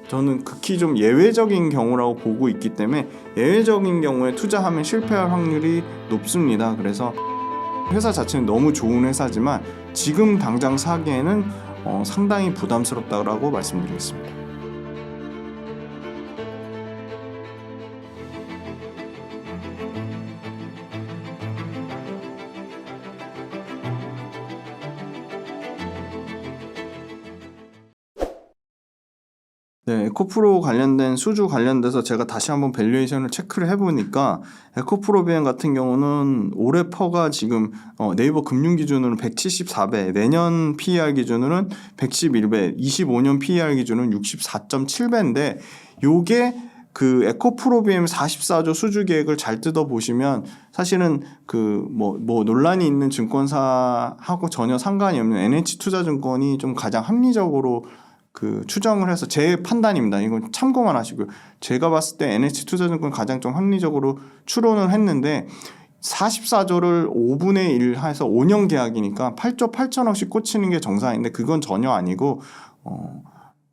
저는 극히 좀 예외적인 경우라고 보고 있기 때문에 예외적인 경우에 투자하면 실패할 확률이 높습니다. 그래서 회사 자체는 너무 좋은 회사지만 지금 당장 사기에는 상당히 부담스럽다고 말씀드리겠습니다. 네, 에코프로 관련된 수주 관련돼서 제가 다시 한번 밸류에이션을 체크를 해보니까 에코프로비엠 같은 경우는 올해 퍼가 지금 네이버 금융 기준으로는 174배, 내년 PER 기준으로는 111배, 25년 PER 기준으로는 64.7배인데 요게 그 에코프로비엠 44조 수주 계획을 잘 뜯어보시면 사실은 그 뭐 논란이 있는 증권사하고 전혀 상관이 없는 NH투자증권이 좀 가장 합리적으로 그 추정을 해서 제 판단입니다. 이건 참고만 하시고요. 제가 봤을 때 NH투자증권 가장 좀 합리적으로 추론을 했는데 44조를 5분의 1 해서 5년 계약이니까 8조 8천억씩 꽂히는 게 정상인데 그건 전혀 아니고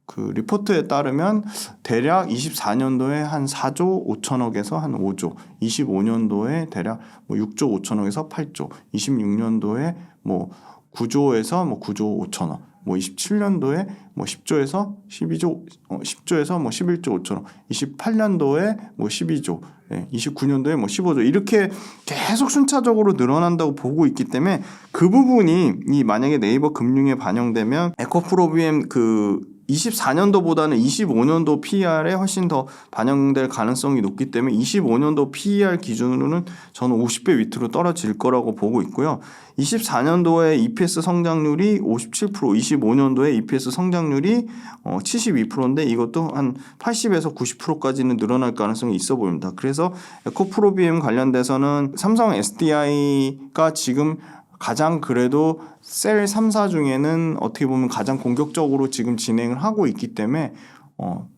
그 리포트에 따르면 대략 24년도에 한 4조 5천억에서 한 5조, 25년도에 대략 뭐 6조 5천억에서 8조, 26년도에 뭐 9조에서 뭐 9조 5천억, 뭐 27년도에 뭐 10조에서 12조, 10조에서 뭐 11조 5천억, 28년도에 뭐 12조, 29년도에 뭐 15조 이렇게 계속 순차적으로 늘어난다고 보고 있기 때문에 그 부분이 이 만약에 네이버 금융에 반영되면 에코프로비엠 그 24년도보다는 25년도 PER에 훨씬 더 반영될 가능성이 높기 때문에 25년도 PER 기준으로는 저는 50배 밑으로 떨어질 거라고 보고 있고요. 24년도에 EPS 성장률이 57%, 25년도에 EPS 성장률이 72%인데 이것도 한 80에서 90%까지는 늘어날 가능성이 있어 보입니다. 그래서 에코프로비엠 관련돼서는 삼성 SDI가 지금 가장 그래도 셀 3사 중에는 어떻게 보면 가장 공격적으로 지금 진행을 하고 있기 때문에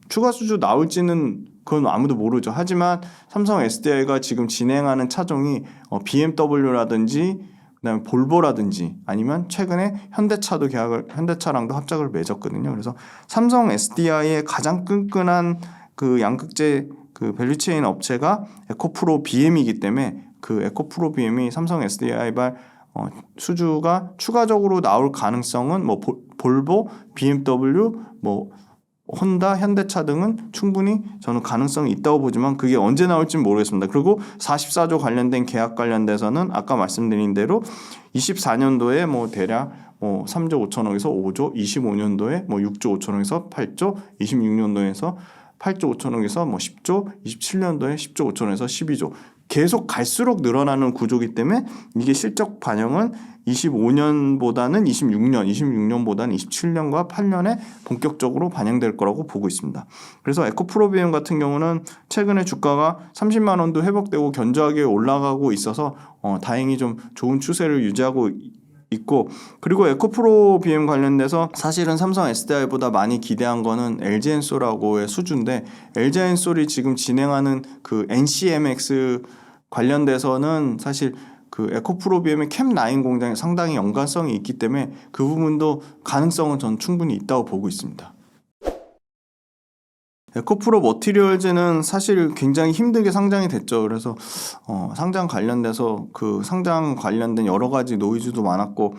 추가 수주 나올지는 그건 아무도 모르죠. 하지만 삼성 SDI가 지금 진행하는 차종이 BMW라든지 그다음에 볼보라든지 아니면 최근에 현대차랑도 합작을 맺었거든요. 그래서 삼성 SDI의 가장 끈끈한 그 양극재 그 밸류체인 업체가 에코프로 BM이기 때문에 그 에코프로 BM이 삼성 SDI발 수주가 추가적으로 나올 가능성은 뭐 볼보, BMW, 뭐 혼다, 현대차 등은 충분히 저는 가능성이 있다고 보지만 그게 언제 나올지는 모르겠습니다. 그리고 44조 관련된 계약 관련돼서는 아까 말씀드린 대로 24년도에 뭐 대략 뭐 3조 5천억에서 5조, 25년도에 뭐 6조 5천억에서 8조, 26년도에서 8조 5천억에서 뭐 10조, 27년도에 10조 5천억에서 12조 계속 갈수록 늘어나는 구조이기 때문에 이게 실적 반영은 25년보다는 26년보다는 27년과 8년에 본격적으로 반영될 거라고 보고 있습니다. 그래서 에코프로비엠 같은 경우는 최근에 주가가 30만 원도 회복되고 견조하게 올라가고 있어서 다행히 좀 좋은 추세를 유지하고 있고 그리고 에코프로비엠 관련돼서 사실은 삼성 SDI보다 많이 기대한 거는 LG엔솔하고의 수주인데 LG엔솔이 지금 진행하는 그 NCMX 관련돼서는 사실 그 에코프로비엠의 캠9 공장에 상당히 연관성이 있기 때문에 그 부분도 가능성은 전 충분히 있다고 보고 있습니다. 에코프로 머티리얼즈는 사실 굉장히 힘들게 상장이 됐죠. 그래서 상장 관련돼서 그 상장 관련된 여러 가지 노이즈도 많았고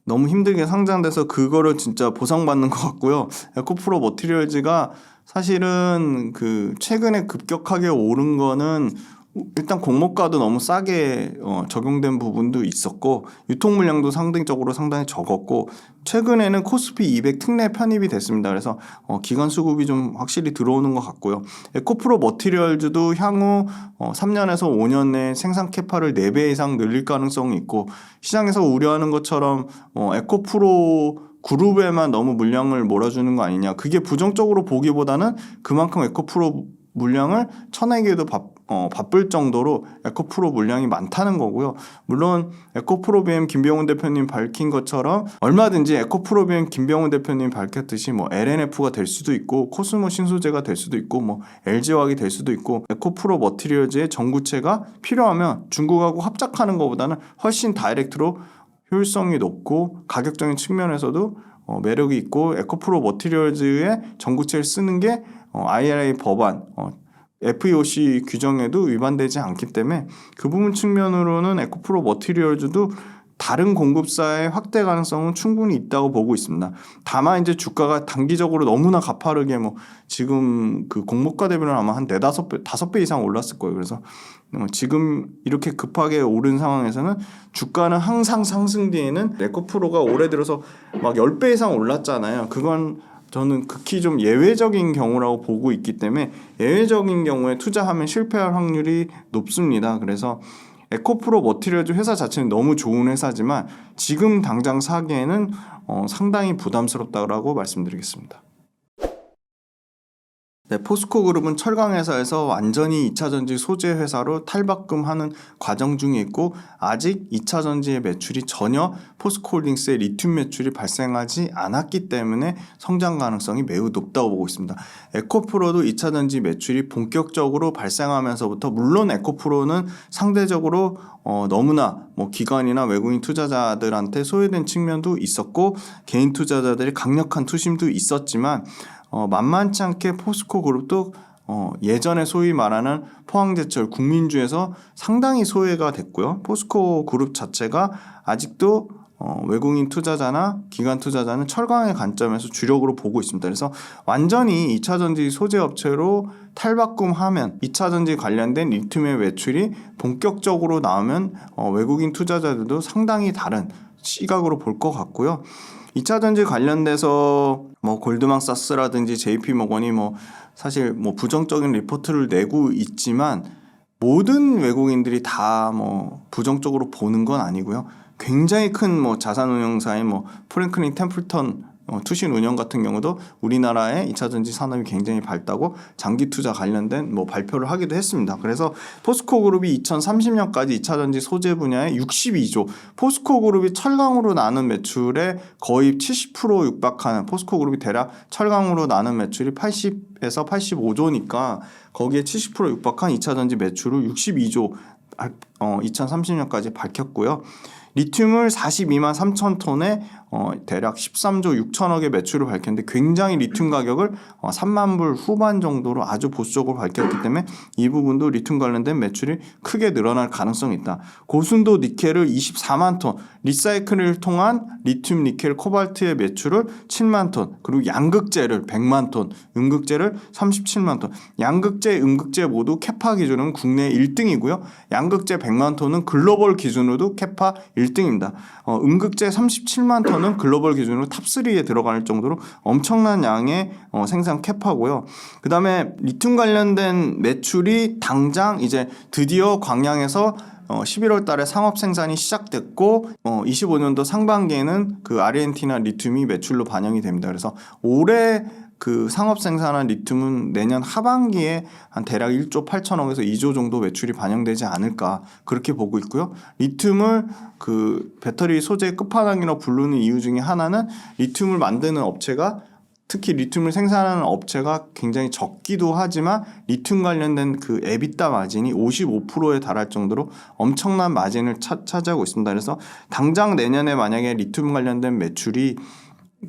너무 힘들게 상장돼서 그거를 진짜 보상받는 것 같고요. 에코프로 머티리얼즈가 사실은 그 최근에 급격하게 오른 거는 일단 공모가도 너무 싸게 적용된 부분도 있었고 유통 물량도 상대적으로 상당히 적었고 최근에는 코스피 200 특례 편입이 됐습니다. 그래서 기관 수급이 좀 확실히 들어오는 것 같고요. 에코프로 머티리얼즈도 향후 3년에서 5년 내에 생산 캐파를 4배 이상 늘릴 가능성이 있고 시장에서 우려하는 것처럼 에코프로 그룹에만 너무 물량을 몰아주는 거 아니냐. 그게 부정적으로 보기보다는 그만큼 에코프로 물량을 쳐내기에도 바쁠 정도로 에코프로 물량이 많다는 거고요. 물론 에코프로비엠 김병훈 대표님 밝힌 것처럼 얼마든지 에코프로비엠 김병훈 대표님 밝혔듯이 뭐 LNF가 될 수도 있고 코스모 신소재가 될 수도 있고 뭐 LG화학이 될 수도 있고 에코프로 머티리얼즈의 전구체가 필요하면 중국하고 합작하는 것보다는 훨씬 다이렉트로 효율성이 높고 가격적인 측면에서도 매력이 있고 에코프로 머티리얼즈의 전구체를 쓰는 게 IRA 법안 FEOC 규정에도 위반되지 않기 때문에 그 부분 측면으로는 에코프로 머티리얼즈도 다른 공급사의 확대 가능성은 충분히 있다고 보고 있습니다. 다만 이제 주가가 단기적으로 너무나 가파르게 지금 그 공모가 대비는 아마 한 4-5배, 5배 이상 올랐을 거예요. 그래서 지금 이렇게 급하게 오른 상황에서는 주가는 항상 상승 뒤에는 에코프로가 올해 들어서 막 10배 이상 올랐잖아요. 그건 저는 극히 좀 예외적인 경우라고 보고 있기 때문에 예외적인 경우에 투자하면 실패할 확률이 높습니다. 그래서 에코프로 머티리얼즈 회사 자체는 너무 좋은 회사지만 지금 당장 사기에는 상당히 부담스럽다고 말씀드리겠습니다. 네, 포스코 그룹은 철강 회사에서 완전히 2차전지 소재 회사로 탈바꿈하는 과정 중에 있고 아직 2차전지의 매출이 전혀 포스코홀딩스의 리튬 매출이 발생하지 않았기 때문에 성장 가능성이 매우 높다고 보고 있습니다. 에코프로도 2차전지 매출이 본격적으로 발생하면서부터 물론 에코프로는 상대적으로 너무나 기관이나 외국인 투자자들한테 소외된 측면도 있었고 개인 투자자들의 강력한 투심도 있었지만 만만치 않게 포스코 그룹도 예전에 소위 말하는 포항제철 국민주에서 상당히 소외가 됐고요. 포스코 그룹 자체가 아직도 외국인 투자자나 기관 투자자는 철강의 관점에서 주력으로 보고 있습니다. 그래서 완전히 2차전지 소재 업체로 탈바꿈하면 2차전지 관련된 리튬의 매출이 본격적으로 나오면 외국인 투자자들도 상당히 다른 시각으로 볼 것 같고요. 2차전지 관련돼서 골드만삭스라든지 JP모건이 사실 부정적인 리포트를 내고 있지만 모든 외국인들이 다 부정적으로 보는 건 아니고요. 굉장히 큰 자산운용사인 프랭클린 템플턴 투신 운영 같은 경우도 우리나라의 2차전지 산업이 굉장히 밝다고 장기 투자 관련된 발표를 하기도 했습니다. 그래서 포스코 그룹이 2030년까지 2차전지 소재 분야에 62조, 포스코 그룹이 철강으로 나눈 매출의 거의 70% 육박하는 포스코 그룹이 대략 철강으로 나눈 매출이 80에서 85조니까 거기에 70% 육박한 2차전지 매출을 62조 2030년까지 밝혔고요. 리튬을 42만 3천 톤에 대략 13조 6천억의 매출을 밝혔는데 굉장히 리튬 가격을 3만 불 후반 정도로 아주 보수적으로 밝혔기 때문에 이 부분도 리튬 관련된 매출이 크게 늘어날 가능성이 있다. 고순도 니켈을 24만 톤, 리사이클을 통한 리튬, 니켈, 코발트의 매출을 7만 톤, 그리고 양극재를 100만 톤, 음극재를 37만 톤. 양극재, 음극재 모두 캐파 기준은 국내 1등이고요. 양극재 100만 톤은 글로벌 기준으로도 캐파 1등입니다. 음극재 37만 톤은 글로벌 기준으로 탑3에 들어갈 정도로 엄청난 양의 생산 캐파고요. 그 다음에 리튬 관련된 매출이 당장 이제 드디어 광양에서 11월 달에 상업 생산이 시작됐고 25년도 상반기에는 그 아르헨티나 리튬이 매출로 반영이 됩니다. 그래서 올해 그 상업 생산한 리튬은 내년 하반기에 한 대략 1조 8천억에서 2조 정도 매출이 반영되지 않을까 그렇게 보고 있고요. 리튬을 그 배터리 소재 끝판왕이라고 부르는 이유 중에 하나는 리튬을 만드는 업체가 특히 리튬을 생산하는 업체가 굉장히 적기도 하지만 리튬 관련된 그 에비타 마진이 55%에 달할 정도로 엄청난 마진을 차지하고 있습니다. 그래서 당장 내년에 만약에 리튬 관련된 매출이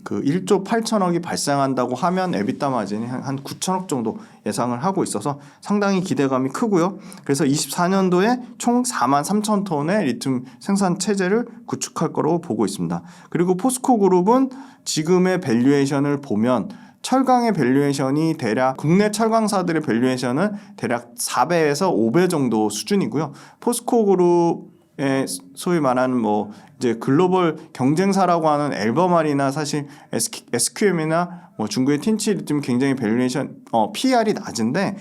그 1조 8천억이 발생한다고 하면 에비타 마진이 한 9천억 정도 예상을 하고 있어서 상당히 기대감이 크고요. 그래서 24년도에 총 4만 3천 톤의 리튬 생산 체제를 구축할 거라고 보고 있습니다. 그리고 포스코 그룹은 지금의 밸류에이션을 보면 철강의 밸류에이션이 대략 국내 철강사들의 밸류에이션은 대략 4배에서 5배 정도 수준이고요. 포스코 그룹의 소위 말하는 이제 글로벌 경쟁사라고 하는 엘버말이나 사실 SQM이나 중국의 틴치 리튬 굉장히 밸류에이션 PER이 낮은데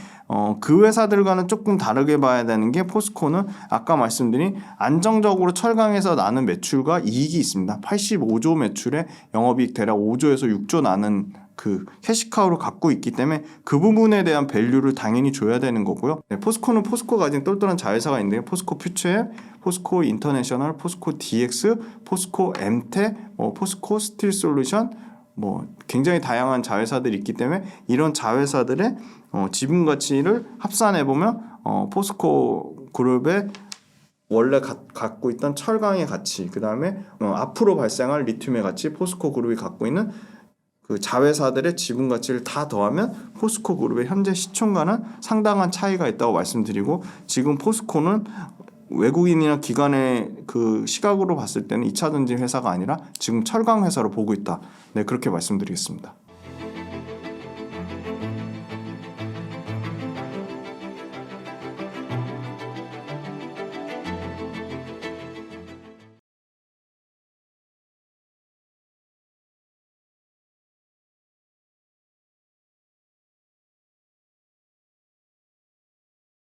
그 회사들과는 조금 다르게 봐야 되는 게 포스코는 아까 말씀드린 안정적으로 철강에서 나는 매출과 이익이 있습니다. 85조 매출에 영업이익 대략 5조에서 6조 나는 그 캐시카우를 갖고 있기 때문에 그 부분에 대한 밸류를 당연히 줘야 되는 거고요. 네, 포스코는 포스코가 가진 똘똘한 자회사가 있는데요. 포스코 퓨처엘, 포스코 인터내셔널, 포스코 DX, 포스코 엠텍, 포스코 스틸 솔루션 굉장히 다양한 자회사들이 있기 때문에 이런 자회사들의 지분 가치를 합산해 보면 포스코 그룹의 원래 갖고 있던 철강의 가치, 그 다음에 앞으로 발생할 리튬의 가치, 포스코 그룹이 갖고 있는 그 자회사들의 지분 가치를 다 더하면 포스코 그룹의 현재 시총과는 상당한 차이가 있다고 말씀드리고, 지금 포스코는 외국인이나 기관의 그 시각으로 봤을 때는 2차 전지 회사가 아니라 지금 철강 회사로 보고 있다. 네, 그렇게 말씀드리겠습니다.